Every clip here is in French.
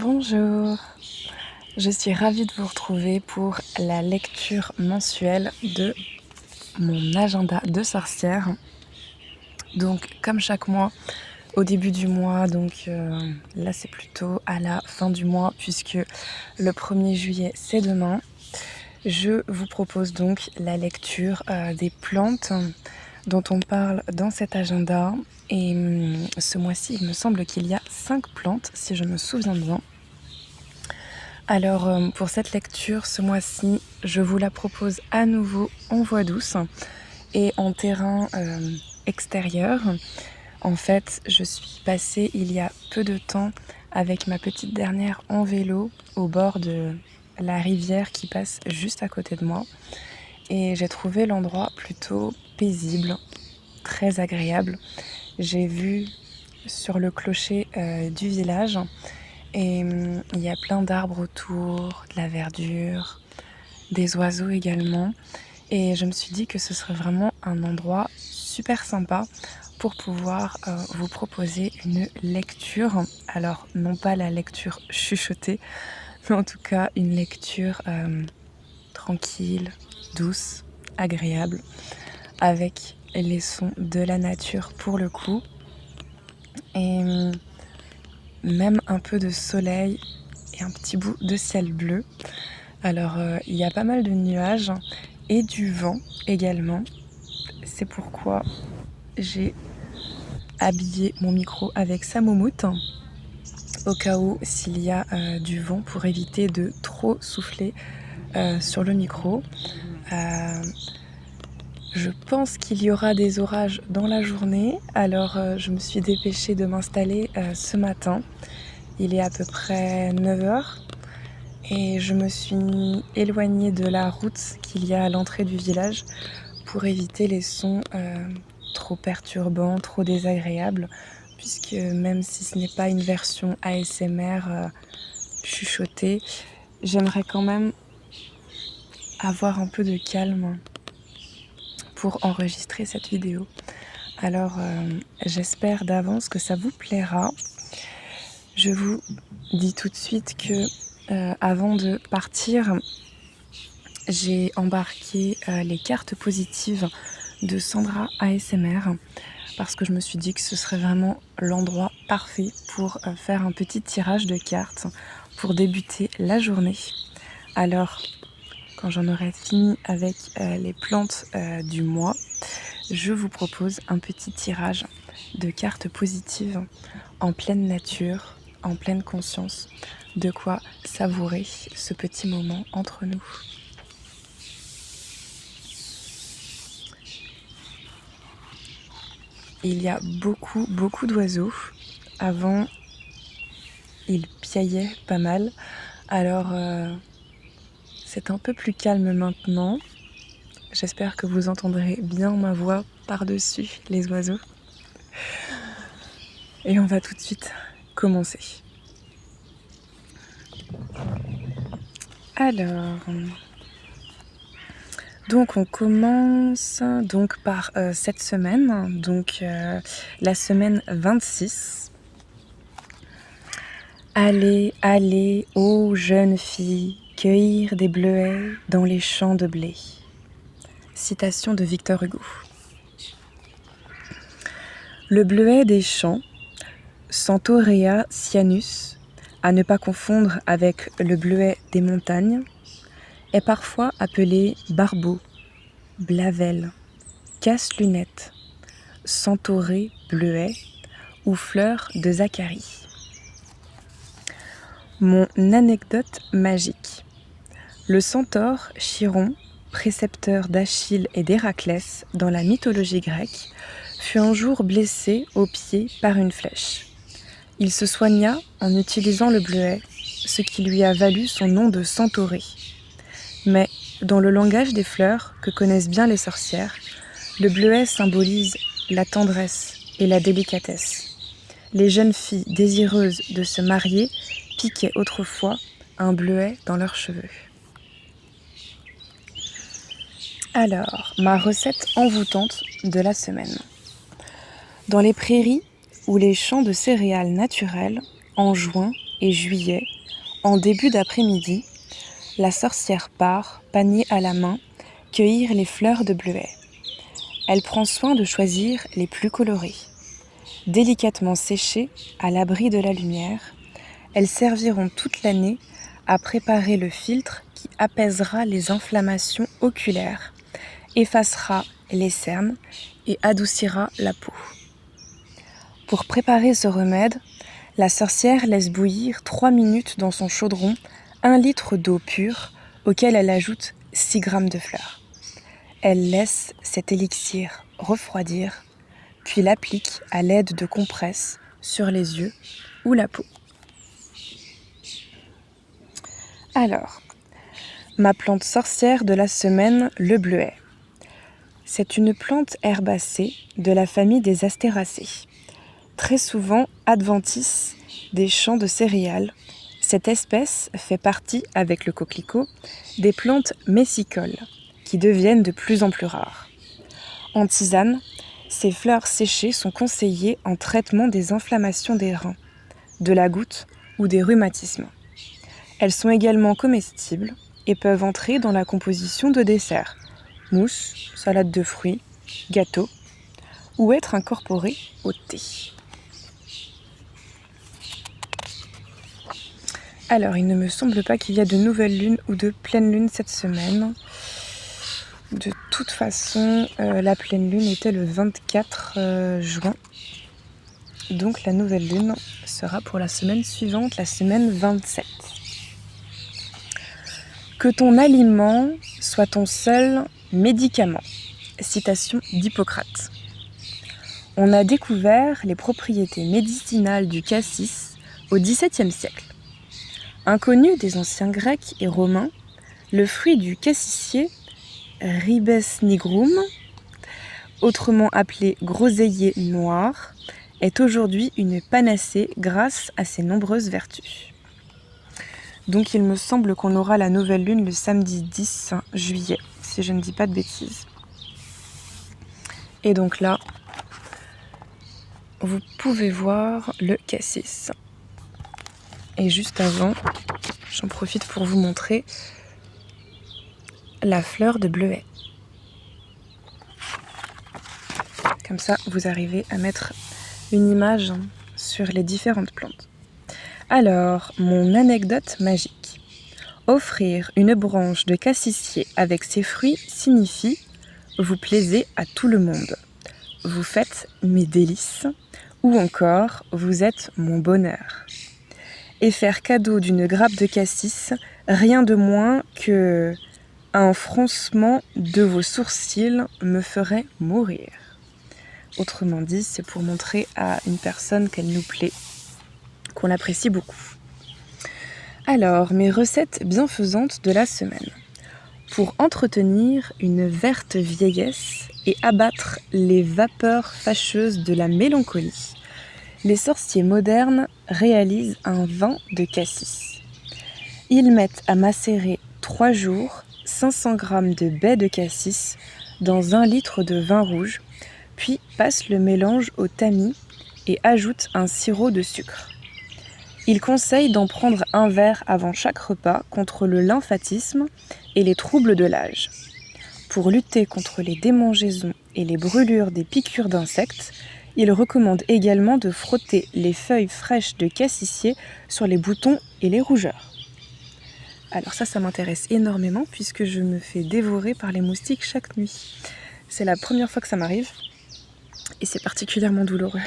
Bonjour, je suis ravie de vous retrouver pour la lecture mensuelle de mon agenda de sorcière. Donc comme chaque mois, au début du mois, là c'est plutôt à la fin du mois puisque le 1er juillet c'est demain, je vous propose donc la lecture des plantes dont on parle dans cet agenda. Et ce mois-ci, il me semble qu'il y a 5 plantes, si je me souviens bien. Alors pour cette lecture, ce mois-ci, je vous la propose à nouveau en voix douce et en terrain extérieur. En fait, je suis passée il y a peu de temps avec ma petite dernière en vélo au bord de la rivière qui passe juste à côté de moi. Et j'ai trouvé l'endroit plutôt paisible, très agréable. J'ai vu sur le clocher du village et il y a plein d'arbres autour, de la verdure, des oiseaux également. Et je me suis dit que ce serait vraiment un endroit super sympa pour pouvoir vous proposer une lecture. Alors, non pas la lecture chuchotée, mais en tout cas une lecture tranquille, douce, agréable, avec les sons de la nature pour le coup. Et même un peu de soleil et un petit bout de ciel bleu. Alors, il y a pas mal de nuages et du vent également. C'est pourquoi j'ai habillé mon micro avec sa moumoute, au cas où s'il y a du vent pour éviter de trop souffler sur le micro. Je pense qu'il y aura des orages dans la journée, alors je me suis dépêchée de m'installer ce matin. Il est à peu près 9h. Et je me suis éloignée de la route qu'il y a à l'entrée du village pour éviter les sons trop perturbants, trop désagréables, puisque même si ce n'est pas une version ASMR chuchotée, j'aimerais quand même avoir un peu de calme pour enregistrer cette vidéo. Alors j'espère d'avance que ça vous plaira. Je vous dis tout de suite que avant de partir, j'ai embarqué les cartes positives de Sandra ASMR parce que je me suis dit que ce serait vraiment l'endroit parfait pour faire un petit tirage de cartes pour débuter la journée. Alors, quand j'en aurai fini avec les plantes du mois, je vous propose un petit tirage de cartes positives en pleine nature, en pleine conscience, de quoi savourer ce petit moment entre nous. Il y a beaucoup d'oiseaux. Avant, ils piaillaient pas mal. Alors, c'est un peu plus calme maintenant. J'espère que vous entendrez bien ma voix par-dessus les oiseaux. Et on va tout de suite commencer. Alors, donc on commence donc par cette semaine, la semaine 26. Allez, allez, ô jeunes filles, cueillir des bleuets dans les champs de blé. Citation de Victor Hugo. Le bleuet des champs, Centaurea cyanus, à ne pas confondre avec le bleuet des montagnes, est parfois appelé barbeau, blavel, casse-lunette, centauré bleuet ou fleur de Zacharie. Mon anecdote magique. Le centaure Chiron, précepteur d'Achille et d'Héraclès dans la mythologie grecque, fut un jour blessé au pied par une flèche. Il se soigna en utilisant le bleuet, ce qui lui a valu son nom de centauré. Mais, dans le langage des fleurs que connaissent bien les sorcières, le bleuet symbolise la tendresse et la délicatesse. Les jeunes filles désireuses de se marier piquaient autrefois un bleuet dans leurs cheveux. Alors, ma recette envoûtante de la semaine. Dans les prairies ou les champs de céréales naturelles, en juin, et juillet, en début d'après-midi, la sorcière part, panier à la main, cueillir les fleurs de bleuet. Elle prend soin de choisir les plus colorées. Délicatement séchées, à l'abri de la lumière, elles serviront toute l'année à préparer le filtre qui apaisera les inflammations oculaires, effacera les cernes et adoucira la peau. Pour préparer ce remède, la sorcière laisse bouillir 3 minutes dans son chaudron 1 litre d'eau pure auquel elle ajoute 6 grammes de fleurs. Elle laisse cet élixir refroidir, puis l'applique à l'aide de compresses sur les yeux ou la peau. Alors, ma plante sorcière de la semaine, le bleuet. C'est une plante herbacée de la famille des astéracées. Très souvent adventice des champs de céréales, cette espèce fait partie, avec le coquelicot, des plantes messicoles, qui deviennent de plus en plus rares. En tisane, ces fleurs séchées sont conseillées en traitement des inflammations des reins, de la goutte ou des rhumatismes. Elles sont également comestibles et peuvent entrer dans la composition de desserts, mousse, salade de fruits, gâteaux, ou être incorporées au thé. Alors, il ne me semble pas qu'il y a de nouvelle lune ou de pleine lune cette semaine. De toute façon, la pleine lune était le 24 juin. Donc la nouvelle lune sera pour la semaine suivante, la semaine 27. Que ton aliment soit ton seul médicament. Citation d'Hippocrate. On a découvert les propriétés médicinales du cassis au XVIIe siècle. Inconnu des anciens Grecs et Romains, le fruit du cassissier, Ribes nigrum, autrement appelé groseillier noir, est aujourd'hui une panacée grâce à ses nombreuses vertus. Donc il me semble qu'on aura la nouvelle lune le samedi 10 juillet, si je ne dis pas de bêtises. Et donc là, vous pouvez voir le cassis. Et juste avant, j'en profite pour vous montrer la fleur de bleuet. Comme ça, vous arrivez à mettre une image sur les différentes plantes. Alors, mon anecdote magique. Offrir une branche de cassissier avec ses fruits signifie « vous plaisez à tout le monde ». Vous faites mes délices ou encore vous êtes mon bonheur. Et faire cadeau d'une grappe de cassis, rien de moins que un froncement de vos sourcils me ferait mourir. Autrement dit, c'est pour montrer à une personne qu'elle nous plaît, qu'on l'apprécie beaucoup. Alors, mes recettes bienfaisantes de la semaine. Pour entretenir une verte vieillesse et abattre les vapeurs fâcheuses de la mélancolie, les sorciers modernes réalisent un vin de cassis. Ils mettent à macérer 3 jours 500 g de baies de cassis dans 1 litre de vin rouge, puis passent le mélange au tamis et ajoutent un sirop de sucre. Ils conseillent d'en prendre un verre avant chaque repas contre le lymphatisme et les troubles de l'âge. Pour lutter contre les démangeaisons et les brûlures des piqûres d'insectes, il recommande également de frotter les feuilles fraîches de cassissier sur les boutons et les rougeurs. Alors ça m'intéresse énormément puisque je me fais dévorer par les moustiques chaque nuit. C'est la première fois que ça m'arrive et c'est particulièrement douloureux.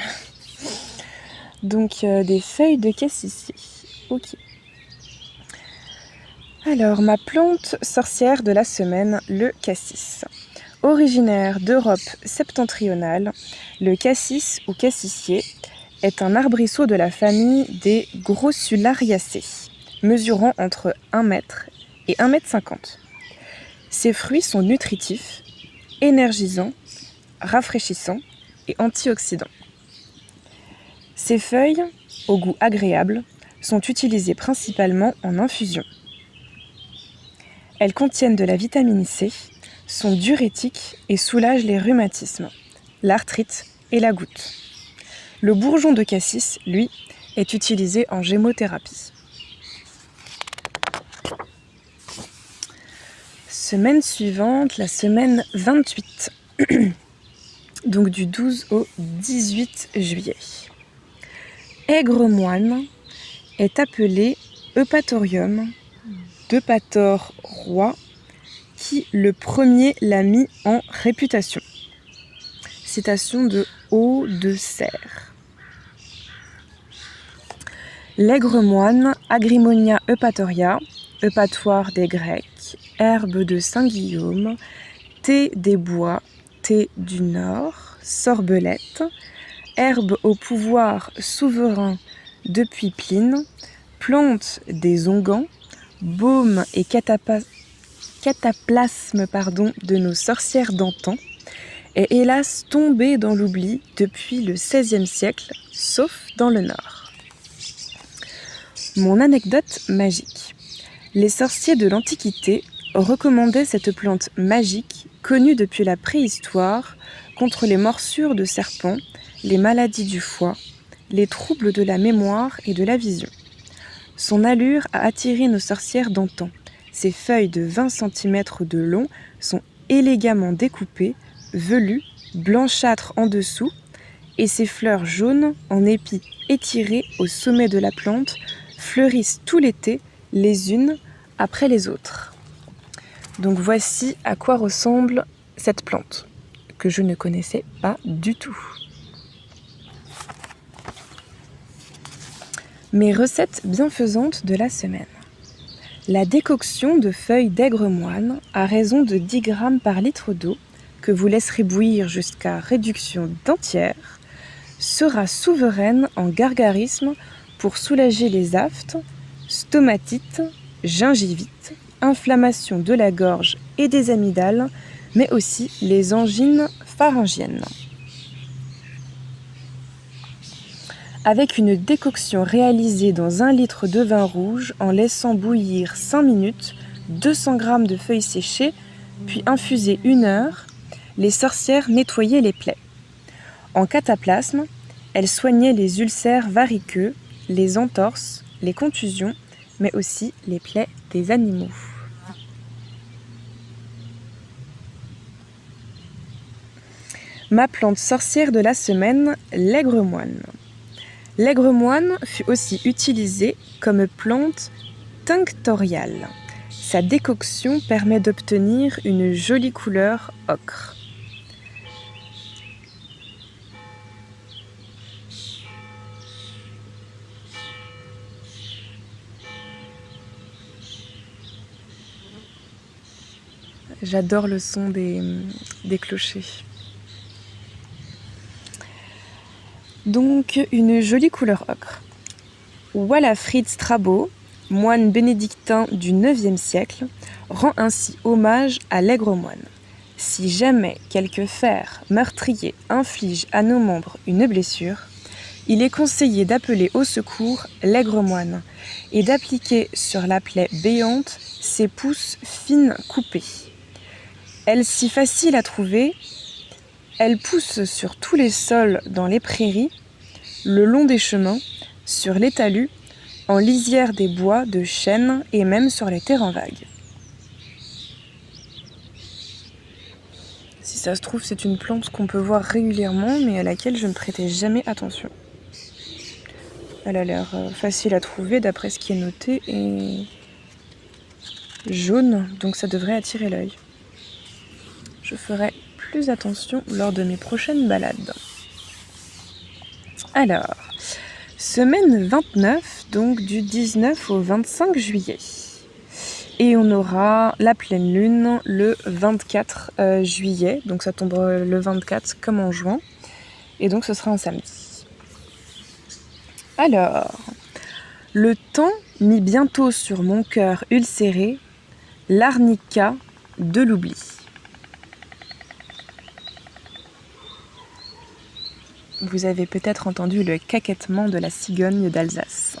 Donc des feuilles de cassissier. Ok. Alors ma plante sorcière de la semaine, le cassis. Originaire d'Europe septentrionale, le cassis ou cassissier est un arbrisseau de la famille des Grossulariacées, mesurant entre 1 m et 1,50 m. Ses fruits sont nutritifs, énergisants, rafraîchissants et antioxydants. Ses feuilles, au goût agréable, sont utilisées principalement en infusion. Elles contiennent de la vitamine C, sont diurétiques et soulagent les rhumatismes, l'arthrite et la goutte. Le bourgeon de cassis, lui, est utilisé en gémothérapie. Semaine suivante, la semaine 28, donc du 12 au 18 juillet. Aigre-moine est appelé Eupatorium d'Eupator roi, qui le premier l'a mis en réputation. Citation de Haut de Serre. L'aigre-moine, Agrimonia eupatoria, eupatoire des Grecs, herbe de Saint-Guillaume, thé des bois, thé du Nord, sorbelette, herbe au pouvoir souverain depuis Pline, plante des onguents, baume et cataplasme de nos sorcières d'antan, est hélas tombée dans l'oubli depuis le XVIe siècle, sauf dans le Nord. Mon anecdote magique. Les sorciers de l'Antiquité recommandaient cette plante magique connue depuis la préhistoire contre les morsures de serpents, les maladies du foie, les troubles de la mémoire et de la vision. Son allure a attiré nos sorcières d'antan. Ses feuilles de 20 cm de long sont élégamment découpées, velues, blanchâtres en dessous, et ses fleurs jaunes, en épis étirés au sommet de la plante, fleurissent tout l'été, les unes après les autres. Donc voici à quoi ressemble cette plante, que je ne connaissais pas du tout. Mes recettes bienfaisantes de la semaine. La décoction de feuilles d'aigre-moine à raison de 10 g par litre d'eau, que vous laisserez bouillir jusqu'à réduction d'un tiers, sera souveraine en gargarisme pour soulager les aphtes, stomatites, gingivite, inflammation de la gorge et des amygdales, mais aussi les angines pharyngiennes. Avec une décoction réalisée dans 1 litre de vin rouge en laissant bouillir 5 minutes, 200 g de feuilles séchées, puis infusées 1 heure, les sorcières nettoyaient les plaies. En cataplasme, elles soignaient les ulcères variqueux, les entorses, les contusions, mais aussi les plaies des animaux. Ma plante sorcière de la semaine, l'aigre-moine. L'aigre-moine fut aussi utilisé comme plante tinctoriale. Sa décoction permet d'obtenir une jolie couleur ocre. J'adore le son des clochers. Donc, une jolie couleur ocre. Walafrid Strabo, moine bénédictin du IXe siècle, rend ainsi hommage à l'aigre-moine. Si jamais quelque fer meurtrier inflige à nos membres une blessure, il est conseillé d'appeler au secours l'aigre-moine et d'appliquer sur la plaie béante ses pousses fines coupées. Elle si facile à trouver, elle pousse sur tous les sols dans les prairies, le long des chemins, sur les talus, en lisière des bois de chênes et même sur les terrains vagues. Si ça se trouve, c'est une plante qu'on peut voir régulièrement, mais à laquelle je ne prêtais jamais attention. Elle a l'air facile à trouver d'après ce qui est noté et jaune, donc ça devrait attirer l'œil. Je ferai plus attention lors de mes prochaines balades. Alors, semaine 29, donc du 19 au 25 juillet. Et on aura la pleine lune le 24 juillet, donc ça tombe le 24 comme en juin, et donc ce sera un samedi. Alors, le temps mit bientôt sur mon cœur ulcéré l'arnica de l'oubli. Vous avez peut-être entendu le caquettement de la cigogne d'Alsace.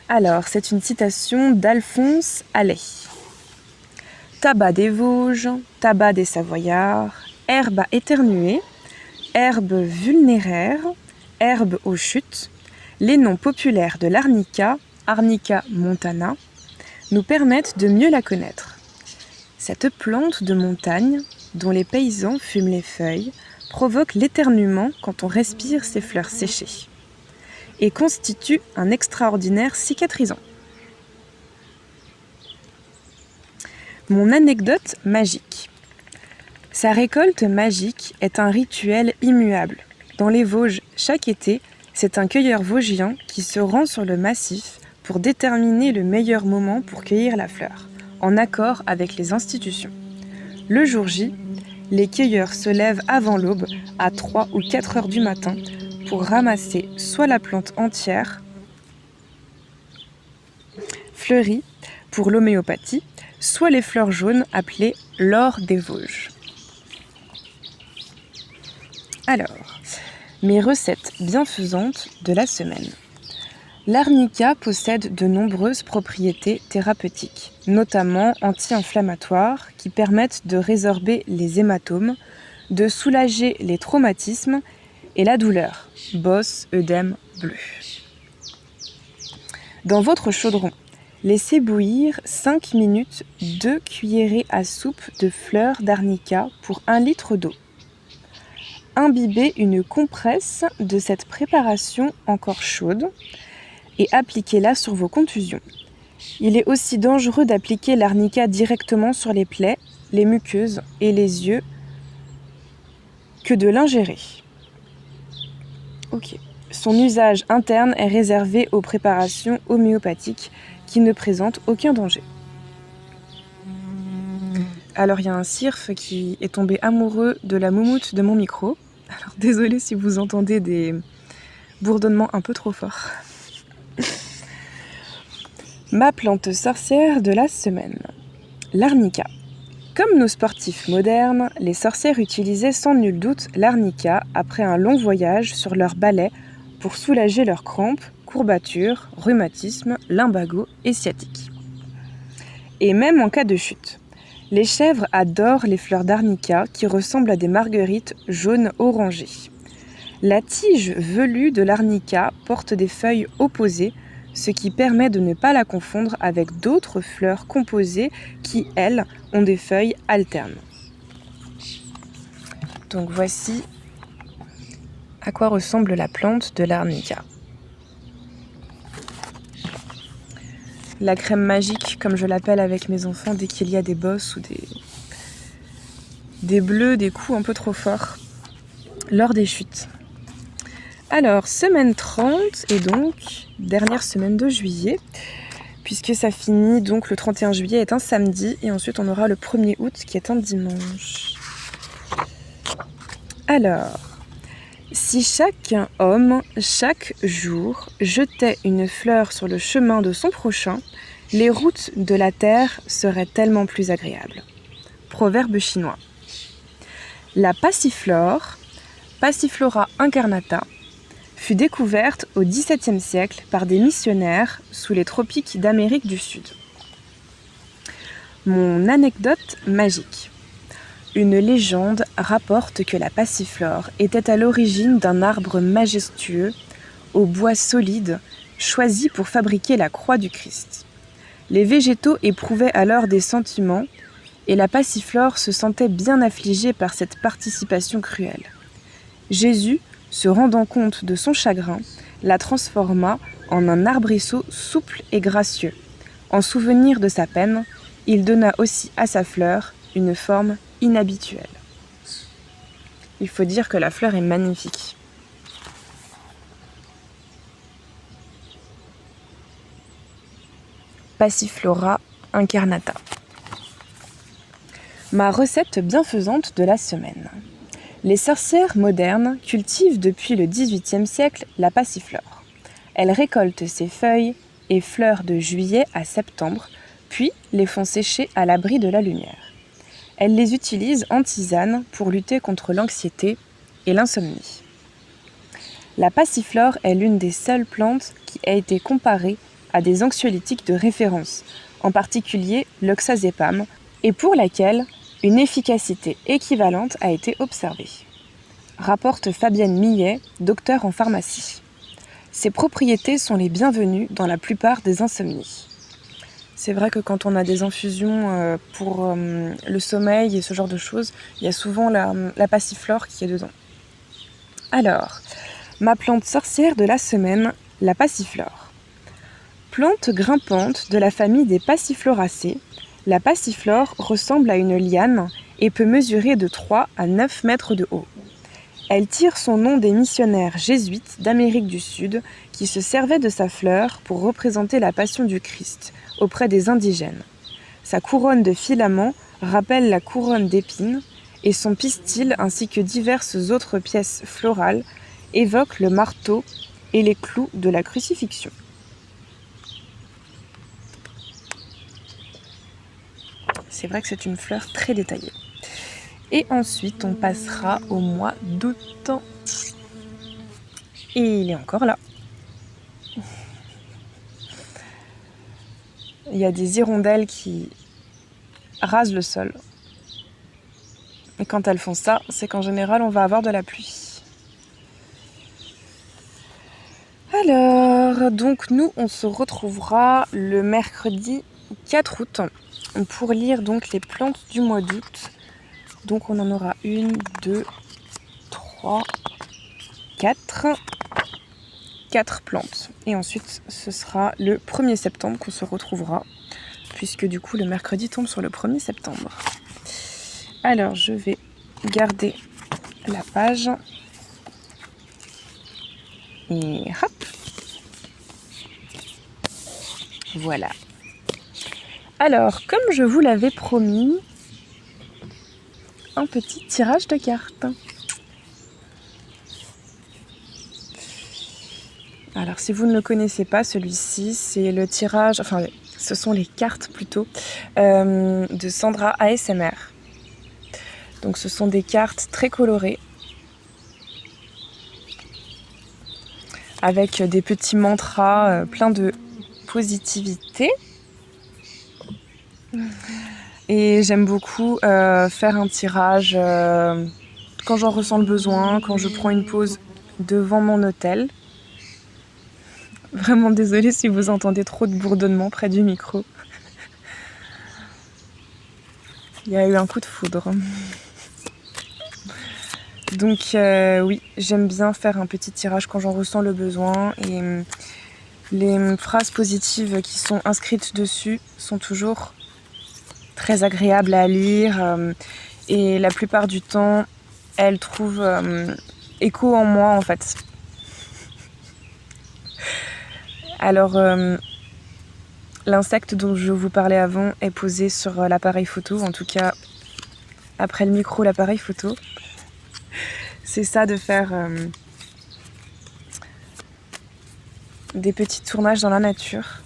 Alors, c'est une citation d'Alphonse Allais. Tabac des Vosges, tabac des Savoyards, herbe à éternuer, herbe vulnéraire, herbe aux chutes, Les noms populaires de l'arnica, Arnica montana, nous permettent de mieux la connaître. Cette plante de montagne, dont les paysans fument les feuilles, provoque l'éternuement quand on respire ses fleurs séchées et constitue un extraordinaire cicatrisant. Mon anecdote magique. Sa récolte magique est un rituel immuable. Dans les Vosges, chaque été, c'est un cueilleur vosgien qui se rend sur le massif pour déterminer le meilleur moment pour cueillir la fleur, en accord avec les institutions. Le jour J, les cueilleurs se lèvent avant l'aube, à 3 ou 4 heures du matin, pour ramasser soit la plante entière, fleurie pour l'homéopathie, soit les fleurs jaunes appelées l'or des Vosges. Alors, mes recettes bienfaisantes de la semaine. L'arnica possède de nombreuses propriétés thérapeutiques, notamment anti-inflammatoires qui permettent de résorber les hématomes, de soulager les traumatismes et la douleur, bosse, œdème, bleu. Dans votre chaudron, laissez bouillir 5 minutes 2 cuillerées à soupe de fleurs d'arnica pour 1 litre d'eau. Imbibez une compresse de cette préparation encore chaude et appliquez-la sur vos contusions. Il est aussi dangereux d'appliquer l'arnica directement sur les plaies, les muqueuses et les yeux que de l'ingérer. Ok. Son usage interne est réservé aux préparations homéopathiques qui ne présentent aucun danger. Alors il y a un cirfe qui est tombé amoureux de la moumoute de mon micro. Alors désolé si vous entendez des bourdonnements un peu trop forts. Ma plante sorcière de la semaine. L'arnica. Comme nos sportifs modernes, les sorcières utilisaient sans nul doute l'arnica après un long voyage sur leur balai pour soulager leurs crampes, courbatures, rhumatisme, lumbago et sciatique. Et même en cas de chute. Les chèvres adorent les fleurs d'arnica qui ressemblent à des marguerites jaunes orangées. La tige velue de l'arnica porte des feuilles opposées, ce qui permet de ne pas la confondre avec d'autres fleurs composées qui, elles, ont des feuilles alternes. Donc voici à quoi ressemble la plante de l'arnica. La crème magique, comme je l'appelle avec mes enfants, dès qu'il y a des bosses ou des bleus, des coups un peu trop forts lors des chutes. Alors, semaine 30 et donc dernière semaine de juillet, puisque ça finit donc le 31 juillet est un samedi et ensuite on aura le 1er août qui est un dimanche. Alors, si chaque homme, chaque jour, jetait une fleur sur le chemin de son prochain, les routes de la terre seraient tellement plus agréables. Proverbe chinois. La passiflore, Passiflora incarnata, fut découverte au XVIIe siècle par des missionnaires sous les tropiques d'Amérique du Sud. Mon anecdote magique. Une légende rapporte que la passiflore était à l'origine d'un arbre majestueux, au bois solide, choisi pour fabriquer la croix du Christ. Les végétaux éprouvaient alors des sentiments, et la passiflore se sentait bien affligée par cette participation cruelle. Jésus, se rendant compte de son chagrin, la transforma en un arbrisseau souple et gracieux. En souvenir de sa peine, il donna aussi à sa fleur une forme inhabituelle. Il faut dire que la fleur est magnifique. Passiflora incarnata. Ma recette bienfaisante de la semaine. Les sorcières modernes cultivent depuis le XVIIIe siècle la passiflore. Elles récoltent ses feuilles et fleurs de juillet à septembre, puis les font sécher à l'abri de la lumière. Elles les utilisent en tisane pour lutter contre l'anxiété et l'insomnie. La passiflore est l'une des seules plantes qui a été comparée à des anxiolytiques de référence, en particulier l'oxazépam, et pour laquelle une efficacité équivalente a été observée. Rapporte Fabienne Millet, docteure en pharmacie. Ces propriétés sont les bienvenues dans la plupart des insomnies. C'est vrai que quand on a des infusions pour le sommeil et ce genre de choses, il y a souvent la passiflore qui est dedans. Alors, ma plante sorcière de la semaine, la passiflore. Plante grimpante de la famille des passifloracées, la passiflore ressemble à une liane et peut mesurer de 3 à 9 mètres de haut. Elle tire son nom des missionnaires jésuites d'Amérique du Sud qui se servaient de sa fleur pour représenter la passion du Christ auprès des indigènes. Sa couronne de filaments rappelle la couronne d'épines et son pistil ainsi que diverses autres pièces florales évoquent le marteau et les clous de la crucifixion. C'est vrai que c'est une fleur très détaillée. Et ensuite, on passera au mois d'août. Et il est encore là. Il y a des hirondelles qui rasent le sol. Et quand elles font ça, c'est qu'en général, on va avoir de la pluie. Alors, donc nous, on se retrouvera le mercredi 4 août pour lire donc les plantes du mois d'août. Donc on en aura 1, 2, 3, 4. 4 plantes. Et ensuite, ce sera le 1er septembre qu'on se retrouvera, puisque du coup, le mercredi tombe sur le 1er septembre. Alors, je vais garder la page. Et hop. Voilà. Alors, comme je vous l'avais promis, un petit tirage de cartes. Alors si vous ne le connaissez pas, celui-ci, c'est le tirage, enfin ce sont les cartes plutôt, de Sandra ASMR. Donc ce sont des cartes très colorées, avec des petits mantras pleins de positivité. Et j'aime beaucoup faire un tirage quand j'en ressens le besoin, quand je prends une pause devant mon hôtel. Vraiment désolée si vous entendez trop de bourdonnement près du micro. Il y a eu un coup de foudre. Donc oui, j'aime bien faire un petit tirage quand j'en ressens le besoin. Et les phrases positives qui sont inscrites dessus sont toujours très agréables à lire. Et la plupart du temps, elles trouvent écho en moi en fait. Alors, l'insecte dont je vous parlais avant est posé sur l'appareil photo, en tout cas après le micro, l'appareil photo. C'est ça de faire des petits tournages dans la nature.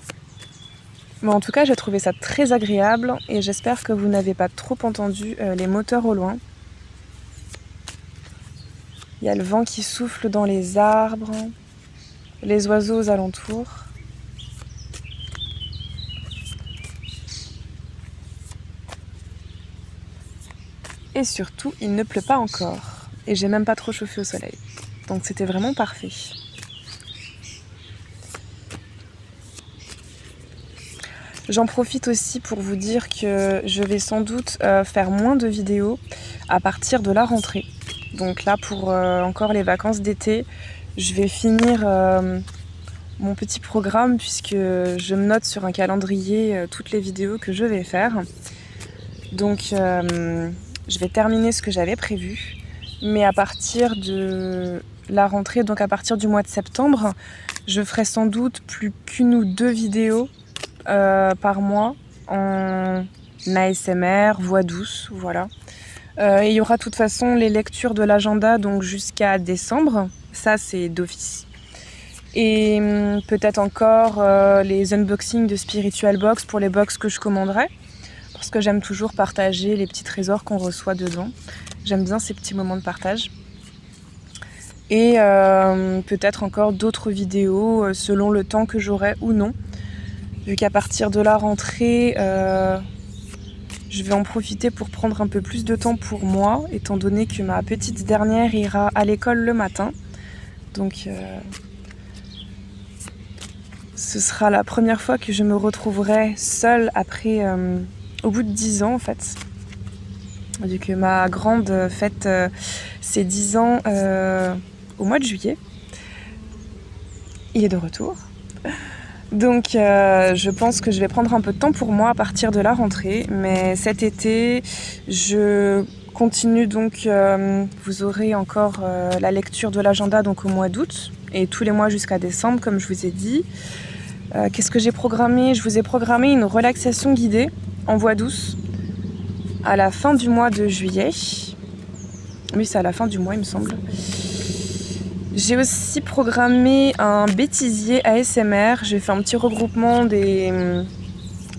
Mais en tout cas, j'ai trouvé ça très agréable et j'espère que vous n'avez pas trop entendu les moteurs au loin. Il y a le vent qui souffle dans les arbres, les oiseaux aux alentours. Et surtout, il ne pleut pas encore. Et j'ai même pas trop chauffé au soleil. Donc c'était vraiment parfait. J'en profite aussi pour vous dire que je vais sans doute faire moins de vidéos à partir de la rentrée. Donc là, pour encore les vacances d'été, je vais finir mon petit programme puisque je me note sur un calendrier toutes les vidéos que je vais faire. Donc je vais terminer ce que j'avais prévu. Mais à partir de la rentrée, donc à partir du mois de septembre, je ferai sans doute plus qu'une ou deux vidéos par mois en ASMR, voix douce, voilà. Il y aura de toute façon les lectures de l'agenda donc jusqu'à décembre, ça c'est d'office. Et peut-être encore les unboxings de Spiritual Box pour les box que je commanderai, parce que j'aime toujours partager les petits trésors qu'on reçoit dedans. J'aime bien ces petits moments de partage. Et peut-être encore d'autres vidéos selon le temps que j'aurai ou non. Vu qu'à partir de la rentrée, je vais en profiter pour prendre un peu plus de temps pour moi, étant donné que ma petite dernière ira à l'école le matin. Donc Ce sera la première fois que je me retrouverai seule après, au bout de 10 ans en fait. Vu que ma grande fête ses 10 ans au mois de juillet. Il est de retour. Donc je pense que je vais prendre un peu de temps pour moi à partir de la rentrée. Mais cet été, je continue donc, vous aurez encore la lecture de l'agenda donc au mois d'août et tous les mois jusqu'à décembre comme je vous ai dit. Qu'est-ce que j'ai programmé? Je vous ai programmé une relaxation guidée en voix douce à la fin du mois de juillet. Oui, c'est à la fin du mois il me semble. J'ai aussi programmé un bêtisier ASMR. J'ai fait un petit regroupement des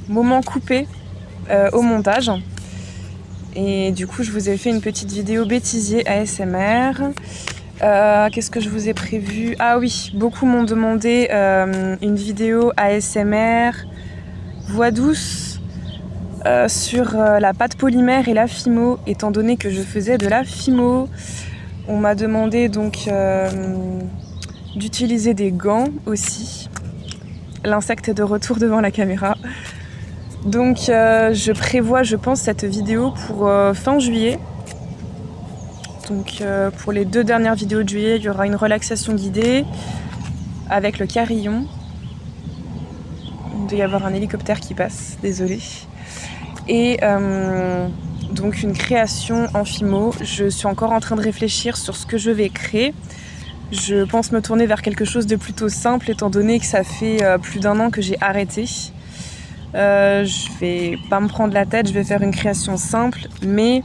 moments coupés au montage. Et du coup, je vous ai fait une petite vidéo bêtisier ASMR. Qu'est-ce que je vous ai prévu? Ah oui, beaucoup m'ont demandé une vidéo ASMR, voix douce, sur la pâte polymère et la fimo, étant donné que je faisais de la fimo. On m'a demandé donc d'utiliser des gants aussi. L'insecte est de retour devant la caméra. Donc je prévois, je pense, cette vidéo pour fin juillet. Donc pour les 2 dernières vidéos de juillet, il y aura une relaxation guidée avec le carillon. Il doit y avoir un hélicoptère qui passe, désolé. Et donc une création en fimo. Je suis encore en train de réfléchir sur ce que je vais créer. Je pense me tourner vers quelque chose de plutôt simple étant donné que ça fait plus d'1 an que j'ai arrêté. Je vais pas me prendre la tête, je vais faire une création simple mais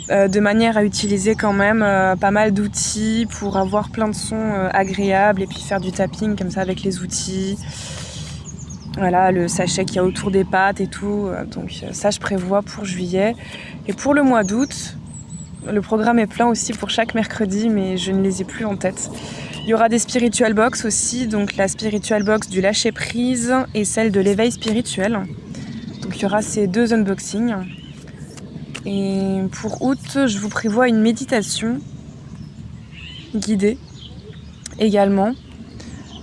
de manière à utiliser quand même pas mal d'outils pour avoir plein de sons agréables et puis faire du tapping comme ça avec les outils. Voilà, le sachet qu'il y a autour des pâtes et tout. Donc ça, je prévois pour juillet. Et pour le mois d'août, le programme est plein aussi pour chaque mercredi, mais je ne les ai plus en tête. Il y aura des spiritual box aussi, donc la spiritual box du lâcher prise et celle de l'éveil spirituel. Donc il y aura ces 2 unboxings. Et pour août, je vous prévois une méditation guidée également.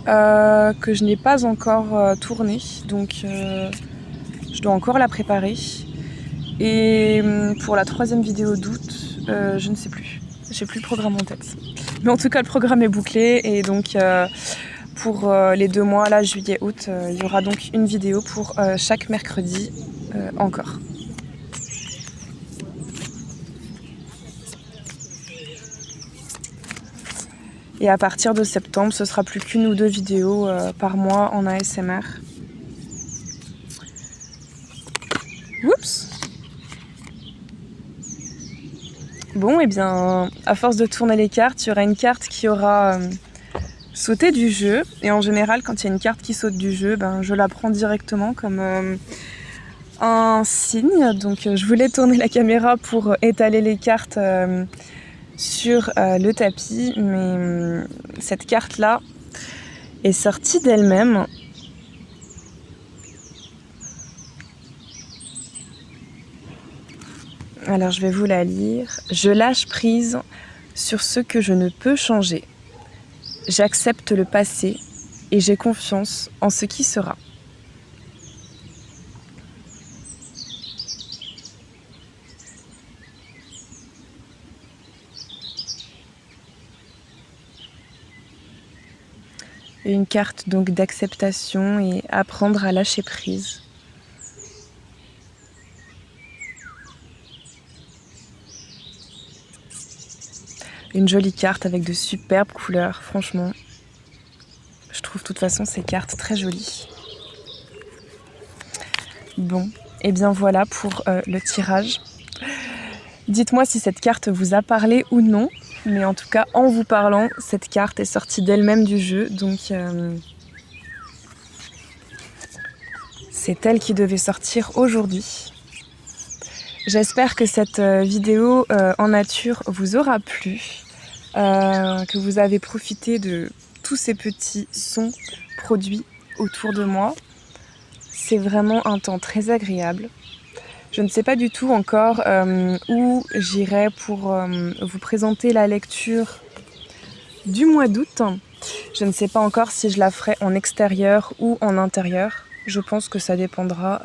Que je n'ai pas encore tournée, donc je dois encore la préparer. Et pour la 3e vidéo d'août, je ne sais plus, j'ai plus le programme en tête. Mais en tout cas, le programme est bouclé et donc pour les 2 mois, là, juillet, août, il y aura donc une vidéo pour chaque mercredi encore. Et à partir de septembre, ce sera plus qu'1 ou 2 vidéos par mois en ASMR. Oups! Bon, et bien, à force de tourner les cartes, il y aura une carte qui aura sauté du jeu. Et en général, quand il y a une carte qui saute du jeu, ben, je la prends directement comme un signe. Donc je voulais tourner la caméra pour étaler les cartes sur le tapis, mais cette carte-là est sortie d'elle-même. Alors je vais vous la lire. Je lâche prise sur ce que je ne peux changer. J'accepte le passé et j'ai confiance en ce qui sera. Et une carte donc d'acceptation et apprendre à lâcher prise. Une jolie carte avec de superbes couleurs, franchement. Je trouve de toute façon ces cartes très jolies. Bon, et bien voilà pour le tirage. Dites-moi si cette carte vous a parlé ou non. Mais en tout cas, en vous parlant, cette carte est sortie d'elle-même du jeu. Donc c'est elle qui devait sortir aujourd'hui. J'espère que cette vidéo en nature vous aura plu. Que vous avez profité de tous ces petits sons produits autour de moi. C'est vraiment un temps très agréable. Je ne sais pas du tout encore où j'irai pour vous présenter la lecture du mois d'août. Je ne sais pas encore si je la ferai en extérieur ou en intérieur. Je pense que ça dépendra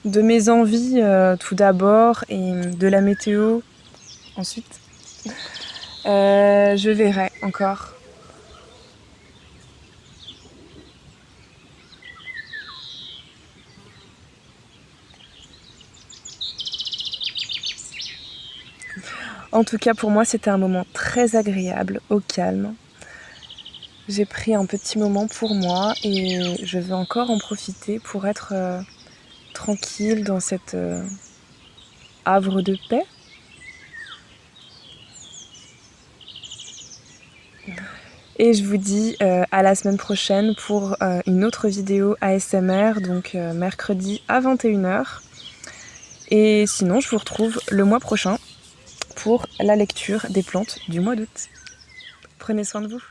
de mes envies tout d'abord et de la météo ensuite. Je verrai encore. En tout cas, pour moi, c'était un moment très agréable, au calme. J'ai pris un petit moment pour moi et je veux encore en profiter pour être tranquille dans cet havre de paix. Et je vous dis à la semaine prochaine pour une autre vidéo ASMR, donc mercredi à 21h. Et sinon, je vous retrouve le mois prochain pour la lecture des plantes du mois d'août. Prenez soin de vous.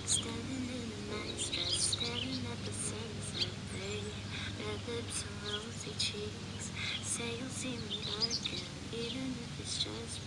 Standing in a nice dress, staring at the sunset, babe. Red lips and rosy cheeks. Say you'll see me again, even if it's just